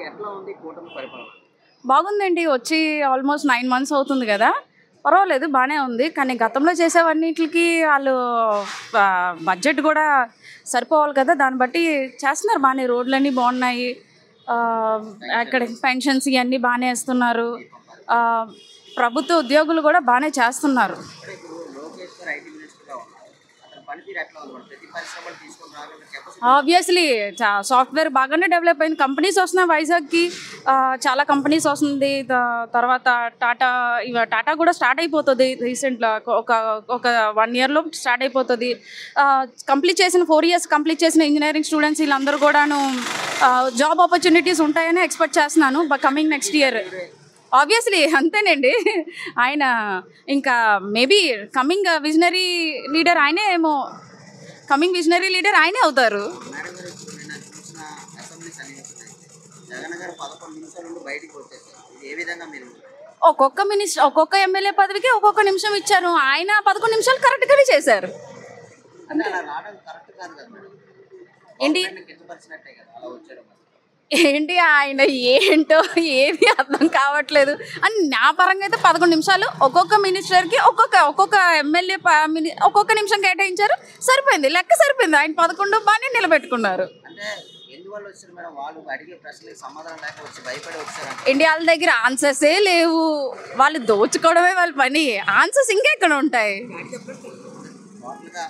ఎట్లా ఉంది కూటమి పరిపాలన? బాగుందండి. వచ్చి ఆల్మోస్ట్ 9 మంత్స్ అవుతుంది కదా! పర్వాలేదు బానే ఉంది. కానీ గతంలో చేసేవన్నిట్లికి ఆళ్ళు బడ్జెట్ కూడా సరిపోవాలి కదా! దాన్ని బట్టి చేస్తున్నారు బానే. రోడ్లన్నీ బాగున్నాయి. అక్కడ పెన్షన్స్ ఇయన్నీ బానే ఇస్తున్నారు. ప్రభుత్వ ఉద్యోగులు కూడా బానే చేస్తున్నారు. అంటే ఇప్పుడు లోకేష్ గారు ఐటీ మినిస్టర్‌గా ఉన్నారు. అతని పనితీరు ఎట్లా ఉంది? ప్రతి పరిశ్రమలు తీసుకొని రాగల కెపాసిటీ ఆబ్వియస్లీ సాఫ్ట్వేర్ బాగానే డెవలప్ అయింది. కంపెనీస్ వస్తున్నాయి వైజాగ్కి. చాలా కంపెనీస్ వస్తుంది. తర్వాత టాటా కూడా స్టార్ట్ అయిపోతుంది రీసెంట్గా. ఒక ఒక 1 ఇయర్లో స్టార్ట్ అయిపోతుంది. కంప్లీట్ చేసిన 4 ఇయర్స్ కంప్లీట్ చేసిన ఇంజనీరింగ్ స్టూడెంట్స్ వీళ్ళందరూ కూడాను జాబ్ ఆపర్చునిటీస్ ఉంటాయని ఎక్స్పెక్ట్ చేస్తున్నాను కమింగ్ నెక్స్ట్ ఇయర్. ఆబ్వియస్లీ అంతేనండి. ఆయన ఇంకా మేబీ కమింగ్ విజనరీ లీడర్ ఆయనే ఏమో. కమింగ్ విజనరీ లీడర్ ఆయనే అవుతారు. మేడం గారు ఇప్పుడు నిన్న చూసిన అసెంబ్లీ సన్నివేశం జగన్ గారు 11 నిమిషాల నుండి బయటికి వచ్చేసారు. ఇది ఏ విధంగా మీరు ఒక్కొక్క ఎమ్మెల్యే పదవికి ఒక్కొక్క నిమిషం ఇచ్చారు. ఆయన 11 నిమిషాలు కరెక్ట్గానే చేశారు. అంటే అలా రావడం కరెక్ట్ కాదు కదా మేడం? ఏంటి కించపరిచినట్టే కదా అలా వచ్చారు మరి. ఏంటి ఆయన ఏంటో ఏది అర్థం కావట్లేదు. అని నా పరంగా అయితే 11 నిమిషాలు ఒక్కొక్క మినిస్టర్కి ఒక్కొక్క ఎమ్మెల్యే ఒక్కొక్క నిమిషం కేటాయించారు. సరిపోయింది, లెక్క సరిపోయింది. ఆయన 11 బాగానే నిలబెట్టుకున్నారు. అంటే ఎందువల్ల వచ్చారు మేడం? వాళ్ళు అడిగే ప్రశ్నలకు సమాధానం లేక వచ్చి భయపడి వచ్చారు. ఇండియా వాళ్ళ దగ్గర ఆన్సర్సే లేవు. వాళ్ళు దోచుకోవడమే వాళ్ళ పని. ఆన్సర్స్ ఇంకెక్కడ ఉంటాయి? టోటల్గా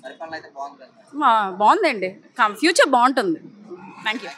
పరిపాలన అయితే బాగుంది కదా? బాగుందండి. ఫ్యూచర్ బాగుంటుంది. Thank you.